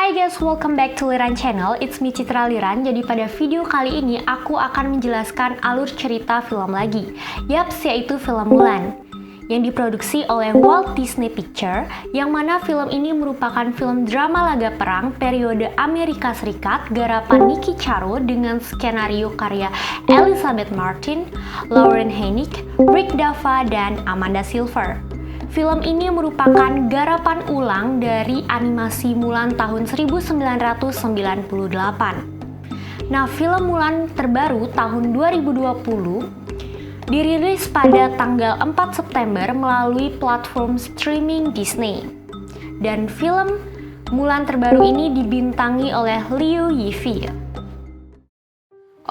Hai guys, welcome back to Liran Channel. It's me Citra Liran. Jadi pada video kali ini aku akan menjelaskan alur cerita film lagi. Yaps, yaitu film Mulan yang diproduksi oleh Walt Disney Pictures, yang mana film ini merupakan film drama laga perang periode Amerika Serikat garapan Nicky Caro dengan skenario karya Elizabeth Martin, Lauren Hennig, Rick Dava, dan Amanda Silver. Film ini merupakan garapan ulang dari animasi Mulan tahun 1998. Nah, film Mulan terbaru tahun 2020 dirilis pada tanggal 4 September melalui platform streaming Disney. Dan film Mulan terbaru ini dibintangi oleh Liu Yifei.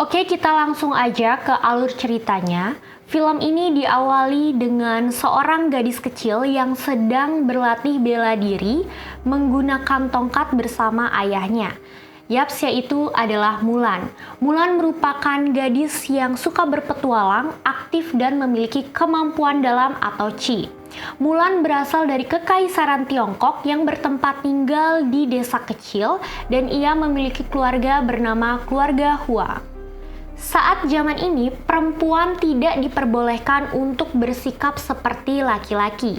Oke, kita langsung aja ke alur ceritanya. Film ini diawali dengan seorang gadis kecil yang sedang berlatih bela diri menggunakan tongkat bersama ayahnya. Yaps, yaitu adalah Mulan. Mulan merupakan gadis yang suka berpetualang, aktif dan memiliki kemampuan dalam atau Qi. Mulan berasal dari Kekaisaran Tiongkok yang bertempat tinggal di desa kecil dan ia memiliki keluarga bernama keluarga Hua. Saat zaman ini, perempuan tidak diperbolehkan untuk bersikap seperti laki-laki.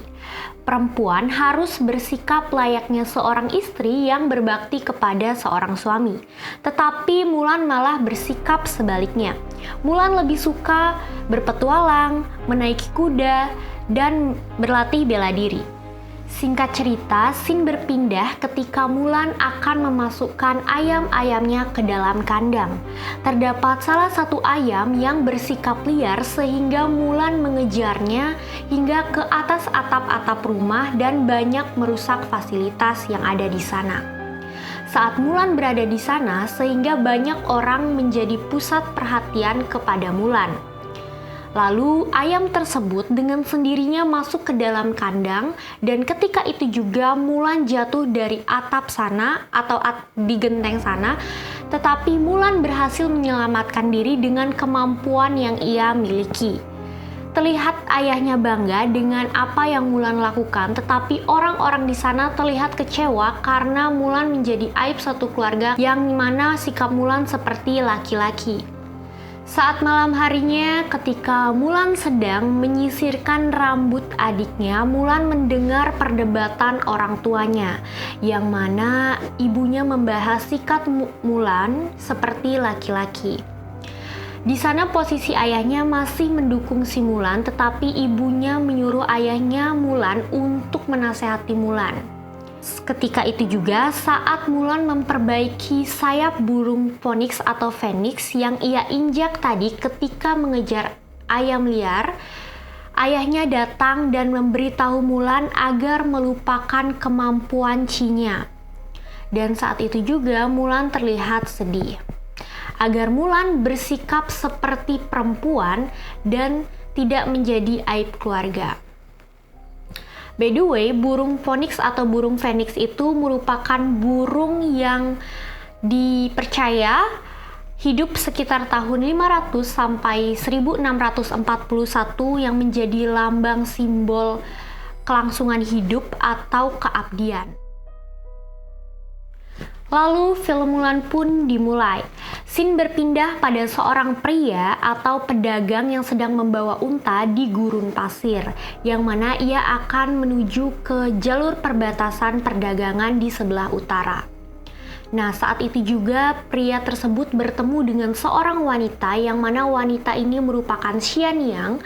Perempuan harus bersikap layaknya seorang istri yang berbakti kepada seorang suami. Tetapi Mulan malah bersikap sebaliknya. Mulan lebih suka berpetualang, menaiki kuda, dan berlatih bela diri. Singkat cerita, scene berpindah ketika Mulan akan memasukkan ayam-ayamnya ke dalam kandang. Terdapat salah satu ayam yang bersikap liar sehingga Mulan mengejarnya hingga ke atas atap-atap rumah dan banyak merusak fasilitas yang ada di sana. Saat Mulan berada di sana, sehingga banyak orang menjadi pusat perhatian kepada Mulan. Lalu ayam tersebut dengan sendirinya masuk ke dalam kandang dan ketika itu juga Mulan jatuh dari atap sana atau di genteng sana, tetapi Mulan berhasil menyelamatkan diri dengan kemampuan yang ia miliki. Terlihat ayahnya bangga dengan apa yang Mulan lakukan, tetapi orang-orang di sana terlihat kecewa karena Mulan menjadi aib satu keluarga yang mana sikap Mulan seperti laki-laki. Saat malam harinya, ketika Mulan sedang menyisirkan rambut adiknya, Mulan mendengar perdebatan orang tuanya, yang mana ibunya membahas sikap Mulan seperti laki-laki. Di sana posisi ayahnya masih mendukung si Mulan, tetapi ibunya menyuruh ayahnya Mulan untuk menasehati Mulan. Ketika itu juga saat Mulan memperbaiki sayap burung Phoenix atau Phoenix yang ia injak tadi ketika mengejar ayam liar, ayahnya datang dan memberitahu Mulan agar melupakan kemampuan Qi-nya. Dan saat itu juga Mulan terlihat sedih. Agar Mulan bersikap seperti perempuan dan tidak menjadi aib keluarga. By the way, burung Phoenix atau burung Phoenix itu merupakan burung yang dipercaya hidup sekitar tahun 500 sampai 1641 yang menjadi lambang simbol kelangsungan hidup atau keabdian. Lalu film Mulan pun dimulai. Scene berpindah pada seorang pria atau pedagang yang sedang membawa unta di gurun pasir, yang mana ia akan menuju ke jalur perbatasan perdagangan di sebelah utara. Nah, saat itu juga pria tersebut bertemu dengan seorang wanita, yang mana wanita ini merupakan Xianyang,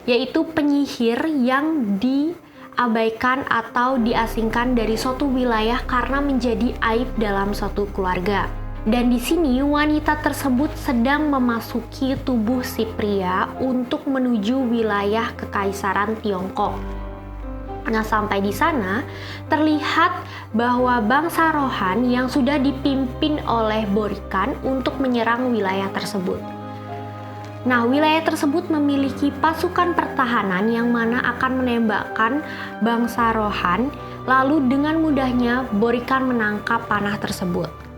yaitu penyihir yang diabaikan atau diasingkan dari suatu wilayah karena menjadi aib dalam suatu keluarga. Dan di sini wanita tersebut sedang memasuki tubuh si pria untuk menuju wilayah Kekaisaran Tiongkok. Nah, sampai di sana terlihat bahwa bangsa Rohan yang sudah dipimpin oleh Borikan untuk menyerang wilayah tersebut. Nah, wilayah tersebut memiliki pasukan pertahanan yang mana akan menembakkan bangsa Rohan, lalu dengan mudahnya Borikan menangkap panah tersebut.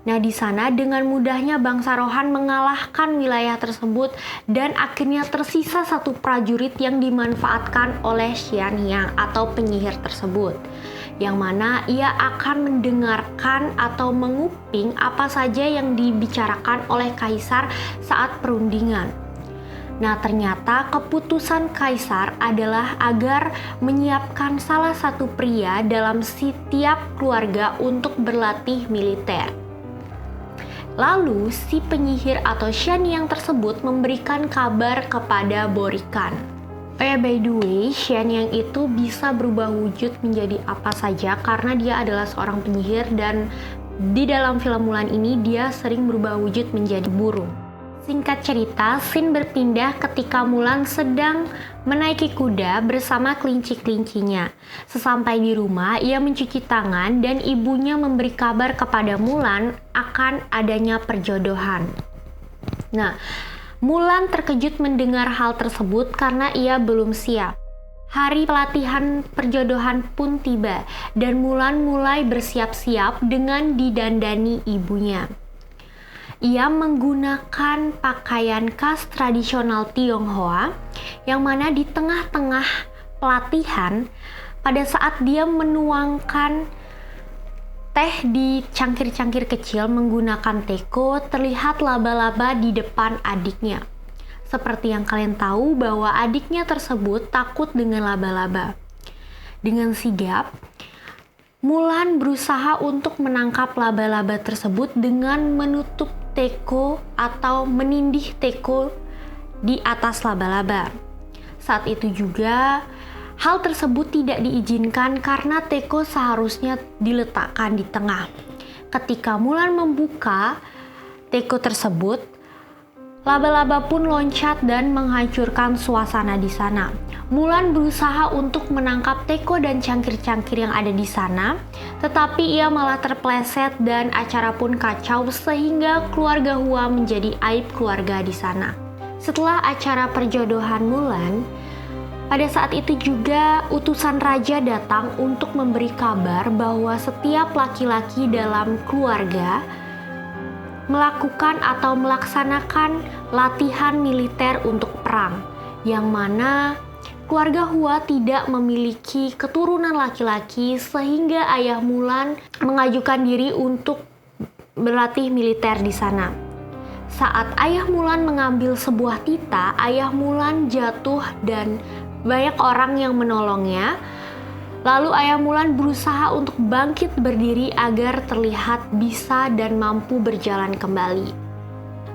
Nah, di sana dengan mudahnya bangsa Rohan mengalahkan wilayah tersebut dan akhirnya tersisa satu prajurit yang dimanfaatkan oleh Xianyang atau penyihir tersebut. yang mana ia akan mendengarkan atau menguping apa saja yang dibicarakan oleh kaisar saat perundingan. Nah, ternyata keputusan kaisar adalah agar menyiapkan salah satu pria dalam setiap keluarga untuk berlatih militer. Lalu, si penyihir atau Xianyang tersebut memberikan kabar kepada Borikan. Oh ya, by the way, Xianyang itu bisa berubah wujud menjadi apa saja karena dia adalah seorang penyihir, dan di dalam film Mulan ini dia sering berubah wujud menjadi burung. Singkat cerita, scene berpindah ketika Mulan sedang menaiki kuda bersama kelinci-kelincinya. Sesampai di rumah, ia mencuci tangan dan ibunya memberi kabar kepada Mulan akan adanya perjodohan. Nah, Mulan terkejut mendengar hal tersebut karena ia belum siap. Hari pelatihan perjodohan pun tiba dan Mulan mulai bersiap-siap dengan didandani ibunya. Ia menggunakan pakaian khas tradisional Tionghoa yang mana di tengah-tengah pelatihan pada saat dia menuangkan teh di cangkir-cangkir kecil menggunakan teko, terlihat laba-laba di depan adiknya. Seperti yang kalian tahu bahwa adiknya tersebut takut dengan laba-laba. Dengan sigap, Mulan berusaha untuk menangkap laba-laba tersebut dengan menutup teko atau menindih teko di atas laba-laba. Saat itu juga hal tersebut tidak diizinkan karena teko seharusnya diletakkan di tengah. Ketika Mulan membuka teko tersebut, laba-laba pun loncat dan menghancurkan suasana di sana. Mulan berusaha untuk menangkap teko dan cangkir-cangkir yang ada di sana, tetapi ia malah terpleset dan acara pun kacau sehingga keluarga Hua menjadi aib keluarga di sana. Setelah acara perjodohan Mulan, pada saat itu juga utusan raja datang untuk memberi kabar bahwa setiap laki-laki dalam keluarga melakukan atau melaksanakan latihan militer untuk perang, yang mana keluarga Hua tidak memiliki keturunan laki-laki sehingga ayah Mulan mengajukan diri untuk berlatih militer di sana. Saat ayah Mulan mengambil sebuah tita, ayah Mulan jatuh dan banyak orang yang menolongnya. Lalu ayah Mulan berusaha untuk bangkit berdiri agar terlihat bisa dan mampu berjalan kembali.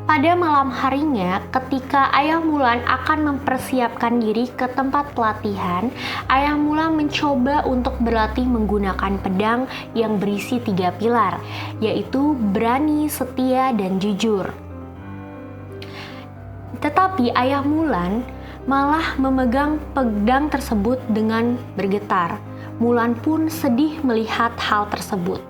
Pada malam harinya, ketika ayah Mulan akan mempersiapkan diri ke tempat pelatihan, ayah Mulan mencoba untuk berlatih menggunakan pedang yang berisi 3 pilar, yaitu berani, setia, dan jujur. Tetapi ayah Mulan malah memegang pedang tersebut dengan bergetar. Mulan pun sedih melihat hal tersebut.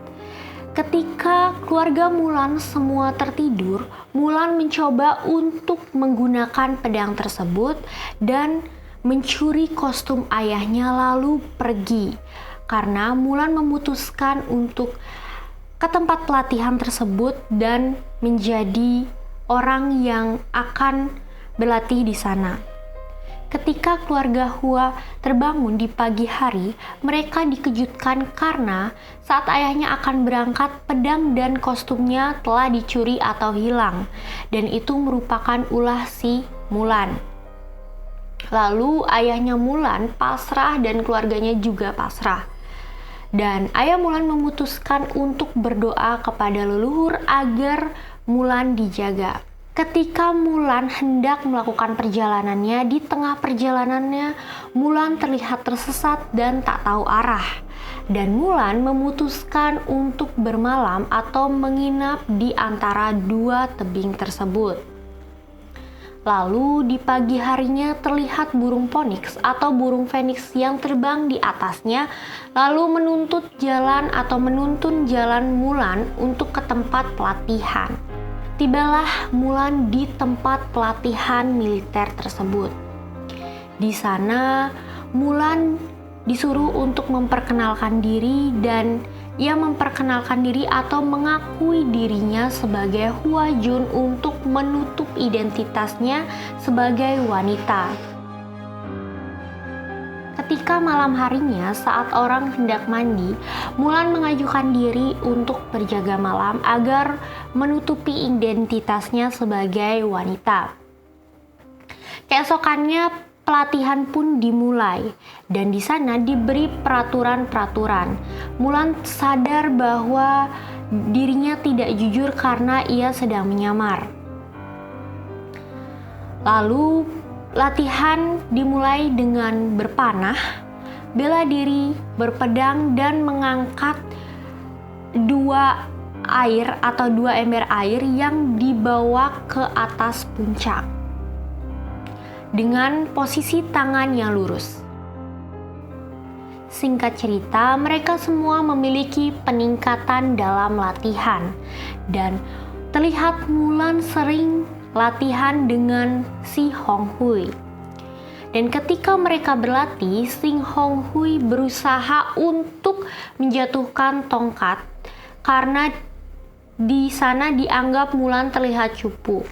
Ketika keluarga Mulan semua tertidur, Mulan mencoba untuk menggunakan pedang tersebut dan mencuri kostum ayahnya lalu pergi. Karena Mulan memutuskan untuk ke tempat pelatihan tersebut dan menjadi orang yang akan berlatih di sana. Ketika keluarga Hua terbangun di pagi hari, mereka dikejutkan karena saat ayahnya akan berangkat, pedang dan kostumnya telah dicuri atau hilang, dan itu merupakan ulah si Mulan. Lalu ayahnya Mulan pasrah dan keluarganya juga pasrah. Dan ayah Mulan memutuskan untuk berdoa kepada leluhur agar Mulan dijaga. Ketika Mulan hendak melakukan perjalanannya, di tengah perjalanannya Mulan terlihat tersesat dan tak tahu arah. Dan Mulan memutuskan untuk bermalam atau menginap di antara 2 tebing tersebut. Lalu di pagi harinya terlihat burung phoenix atau burung phoenix yang terbang di atasnya, lalu menuntun jalan Mulan untuk ke tempat pelatihan. Tibalah Mulan di tempat pelatihan militer tersebut. Di sana, Mulan disuruh untuk memperkenalkan diri dan ia memperkenalkan diri atau mengakui dirinya sebagai Hua Jun untuk menutup identitasnya sebagai wanita. Ketika ketika malam harinya saat orang hendak mandi, Mulan mengajukan diri untuk berjaga malam agar menutupi identitasnya sebagai wanita. Keesokannya pelatihan pun dimulai dan di sana diberi peraturan-peraturan. Mulan sadar bahwa dirinya tidak jujur karena ia sedang menyamar. Lalu latihan dimulai dengan berpanah, bela diri, berpedang, dan mengangkat dua ember air yang dibawa ke atas puncak dengan posisi tangan yang lurus. Singkat cerita, mereka semua memiliki peningkatan dalam latihan dan terlihat Mulan sering latihan dengan Si Honghui. Dan ketika mereka berlatih, Si Honghui berusaha untuk menjatuhkan tongkat karena di sana dianggap Mulan terlihat cupu.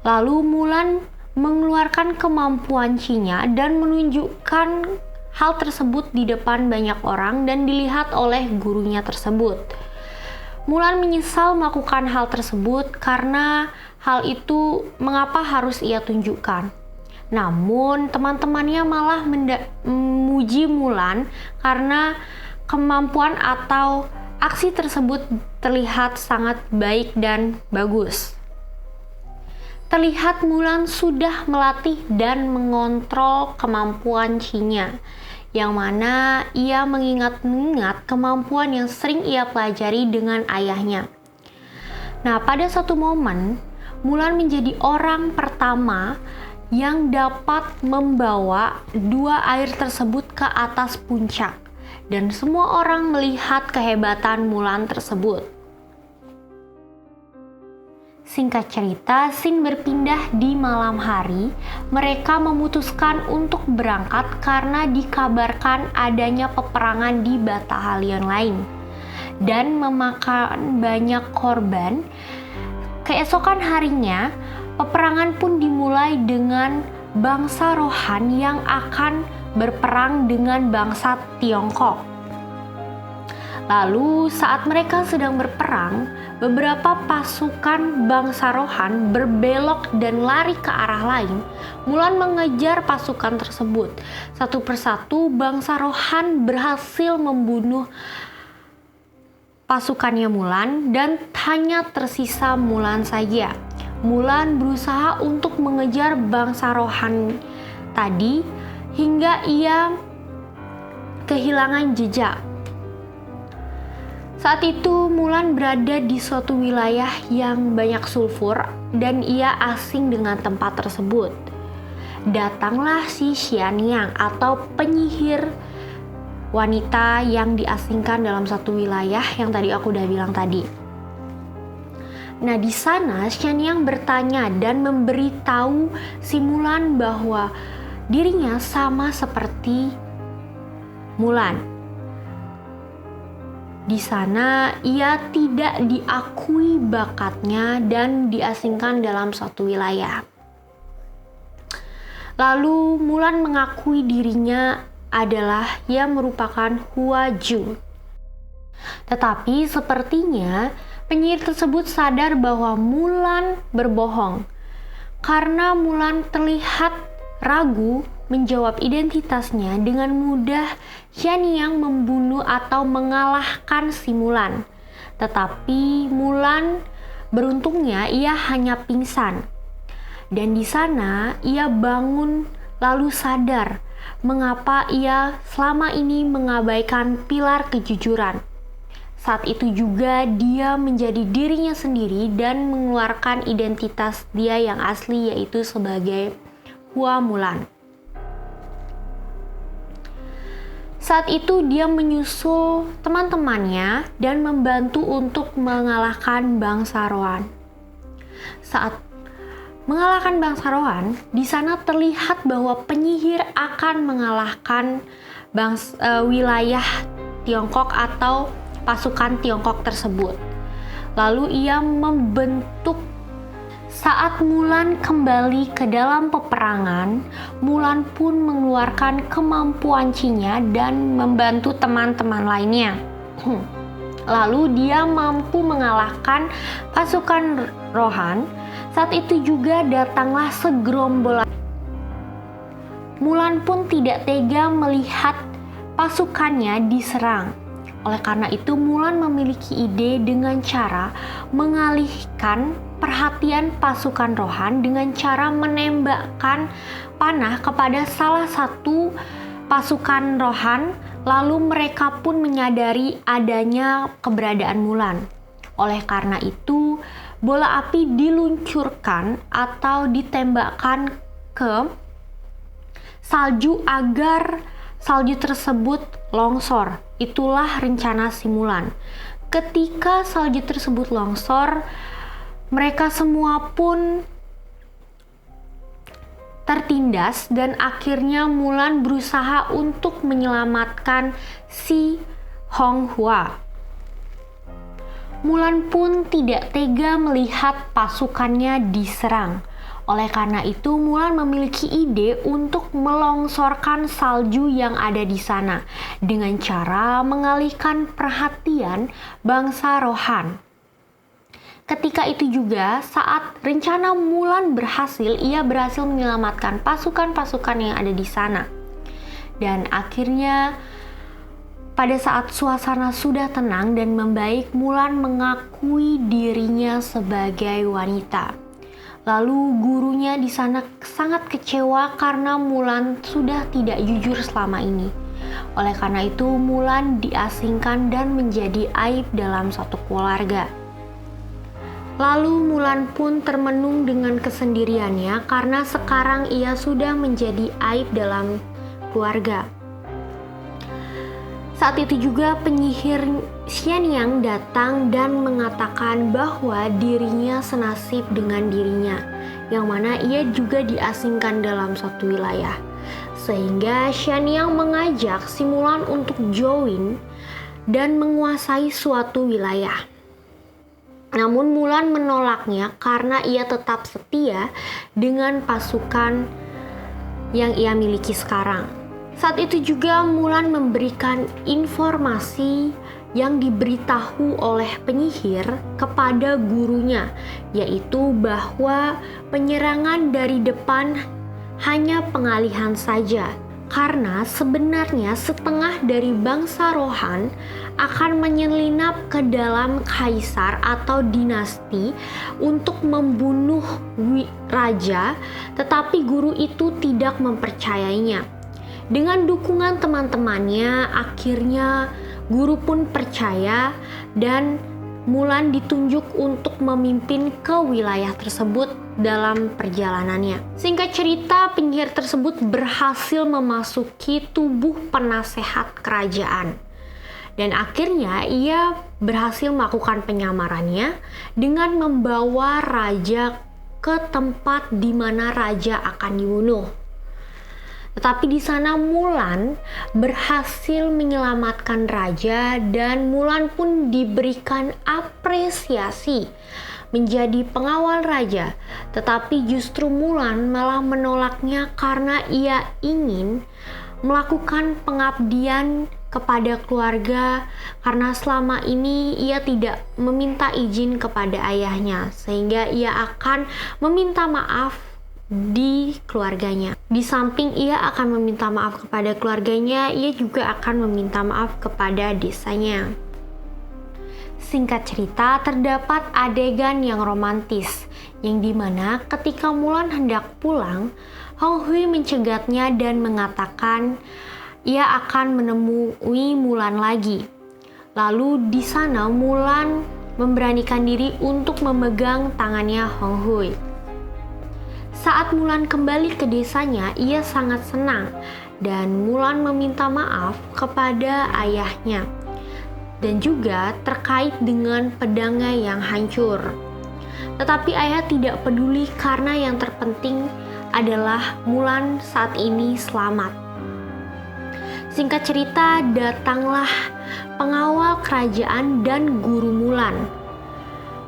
Lalu Mulan mengeluarkan kemampuan Qi-nya dan menunjukkan hal tersebut di depan banyak orang dan dilihat oleh gurunya tersebut. Mulan menyesal melakukan hal tersebut karena hal itu mengapa harus ia tunjukkan. Namun teman-temannya malah memuji Mulan karena kemampuan atau aksi tersebut terlihat sangat baik dan bagus. Terlihat Mulan sudah melatih dan mengontrol kemampuan Qi-nya, yang mana ia mengingat-ingat kemampuan yang sering ia pelajari dengan ayahnya. Nah, pada satu momen, Mulan menjadi orang pertama yang dapat membawa dua air tersebut ke atas puncak, dan semua orang melihat kehebatan Mulan tersebut. Singkat cerita, scene berpindah di malam hari. Mereka memutuskan untuk berangkat karena dikabarkan adanya peperangan di batalion lain dan memakan banyak korban. Keesokan harinya, peperangan pun dimulai dengan bangsa Rohan yang akan berperang dengan bangsa Tiongkok. Lalu saat mereka sedang berperang, beberapa pasukan bangsa Rohan berbelok dan lari ke arah lain. Mulan mengejar pasukan tersebut. Satu persatu bangsa Rohan berhasil membunuh pasukannya Mulan dan hanya tersisa Mulan saja. Mulan berusaha untuk mengejar bangsa Rohan tadi hingga ia kehilangan jejak. Saat itu Mulan berada di suatu wilayah yang banyak sulfur dan ia asing dengan tempat tersebut. Datanglah si Xianyang atau penyihir wanita yang diasingkan dalam satu wilayah yang tadi aku udah bilang tadi. Nah, di sana Xianyang bertanya dan memberitahu si Mulan bahwa dirinya sama seperti Mulan. Di sana ia tidak diakui bakatnya dan diasingkan dalam suatu wilayah. Lalu Mulan mengakui dirinya adalah yang merupakan Hua Ju. Tetapi sepertinya penyihir tersebut sadar bahwa Mulan berbohong. Karena Mulan terlihat ragu menjawab identitasnya, dengan mudah Xianyang membunuh atau mengalahkan si Mulan. Tetapi Mulan beruntungnya ia hanya pingsan. Dan di sana ia bangun lalu sadar mengapa ia selama ini mengabaikan pilar kejujuran. Saat itu juga dia menjadi dirinya sendiri dan mengeluarkan identitas dia yang asli, yaitu sebagai Hua Mulan. Saat itu dia menyusul teman-temannya dan membantu untuk mengalahkan bangsa Rohan. Saat mengalahkan bangsa Rohan, di sana terlihat bahwa penyihir akan mengalahkan wilayah Tiongkok atau pasukan Tiongkok tersebut. Lalu ia membentuk Saat Mulan kembali ke dalam peperangan, Mulan pun mengeluarkan kemampuan Qi-nya dan membantu teman-teman lainnya. Lalu dia mampu mengalahkan pasukan Rohan. Saat itu juga datanglah segerombolan. Mulan pun tidak tega melihat pasukannya diserang. Oleh karena itu, Mulan memiliki ide dengan cara mengalihkan perhatian pasukan Rohan dengan cara menembakkan panah kepada salah satu pasukan Rohan, lalu mereka pun menyadari adanya keberadaan Mulan. Oleh karena itu, bola api diluncurkan atau ditembakkan ke salju agar salju tersebut longsor. Itulah rencana si Mulan. Ketika salju tersebut longsor, mereka semua pun tertindas dan akhirnya Mulan berusaha untuk menyelamatkan si Honghua. Mulan pun tidak tega melihat pasukannya diserang. Oleh karena itu, Mulan memiliki ide untuk melongsorkan salju yang ada di sana dengan cara mengalihkan perhatian bangsa Rohan. Ketika itu juga, saat rencana Mulan berhasil, ia berhasil menyelamatkan pasukan-pasukan yang ada di sana. Dan akhirnya, pada saat suasana sudah tenang dan membaik, Mulan mengakui dirinya sebagai wanita. Lalu gurunya di sana sangat kecewa karena Mulan sudah tidak jujur selama ini. Oleh karena itu, Mulan diasingkan dan menjadi aib dalam satu keluarga. Lalu Mulan pun termenung dengan kesendiriannya karena sekarang ia sudah menjadi aib dalam keluarga. Saat itu juga penyihir Xianyang datang dan mengatakan bahwa dirinya senasib dengan dirinya, yang mana ia juga diasingkan dalam suatu wilayah. Sehingga Xianyang mengajak si Mulan untuk join dan menguasai suatu wilayah. Namun Mulan menolaknya karena ia tetap setia dengan pasukan yang ia miliki sekarang. Saat itu juga Mulan memberikan informasi yang diberitahu oleh penyihir kepada gurunya, yaitu bahwa penyerangan dari depan hanya pengalihan saja, karena sebenarnya setengah dari bangsa Rohan akan menyelinap ke dalam kaisar atau dinasti untuk membunuh raja, tetapi guru itu tidak mempercayainya. Dengan dukungan teman-temannya, akhirnya guru pun percaya dan Mulan ditunjuk untuk memimpin ke wilayah tersebut dalam perjalanannya. Singkat cerita, penyihir tersebut berhasil memasuki tubuh penasehat kerajaan. Dan akhirnya ia berhasil melakukan penyamarannya dengan membawa raja ke tempat di mana raja akan dibunuh. Tetapi di sana Mulan berhasil menyelamatkan raja dan Mulan pun diberikan apresiasi menjadi pengawal raja. Tetapi justru Mulan malah menolaknya karena ia ingin melakukan pengabdian kepada keluarga karena selama ini ia tidak meminta izin kepada ayahnya, sehingga ia akan meminta maaf di keluarganya. Di samping ia akan meminta maaf kepada keluarganya, ia juga akan meminta maaf kepada desanya. Singkat cerita, terdapat adegan yang romantis, yang dimana ketika Mulan hendak pulang, Hong Hui mencegatnya dan mengatakan ia akan menemui Mulan lagi. Lalu di sana Mulan memberanikan diri untuk memegang tangannya Hong Hui. Saat Mulan kembali ke desanya, ia sangat senang dan Mulan meminta maaf kepada ayahnya dan juga terkait dengan pedangnya yang hancur. Tetapi ayah tidak peduli karena yang terpenting adalah Mulan saat ini selamat. Singkat cerita, datanglah pengawal kerajaan dan guru Mulan.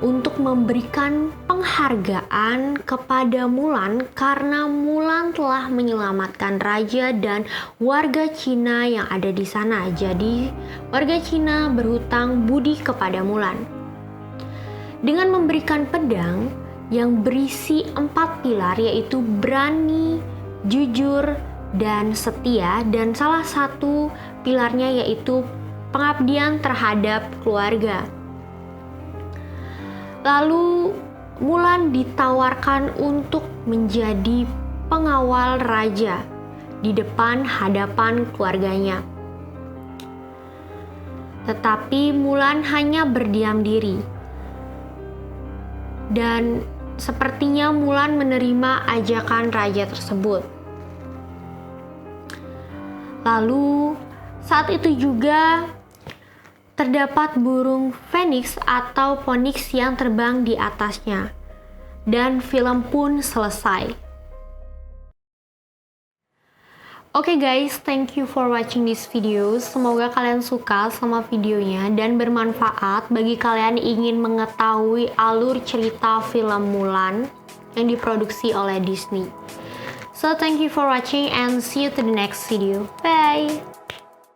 untuk memberikan penghargaan kepada Mulan karena Mulan telah menyelamatkan raja dan warga Cina yang ada di sana. Jadi, warga Cina berhutang budi kepada Mulan. Dengan memberikan pedang yang berisi 4 pilar, yaitu berani, jujur, dan setia, dan salah satu pilarnya yaitu pengabdian terhadap keluarga. Lalu Mulan ditawarkan untuk menjadi pengawal raja di depan hadapan keluarganya. Tetapi Mulan hanya berdiam diri. Dan sepertinya Mulan menerima ajakan raja tersebut. Lalu saat itu juga terdapat burung phoenix atau phoenix yang terbang di atasnya. Dan film pun selesai. Oke guys, thank you for watching this video. Semoga kalian suka sama videonya dan bermanfaat bagi kalian ingin mengetahui alur cerita film Mulan yang diproduksi oleh Disney. So thank you for watching and see you to the next video. Bye!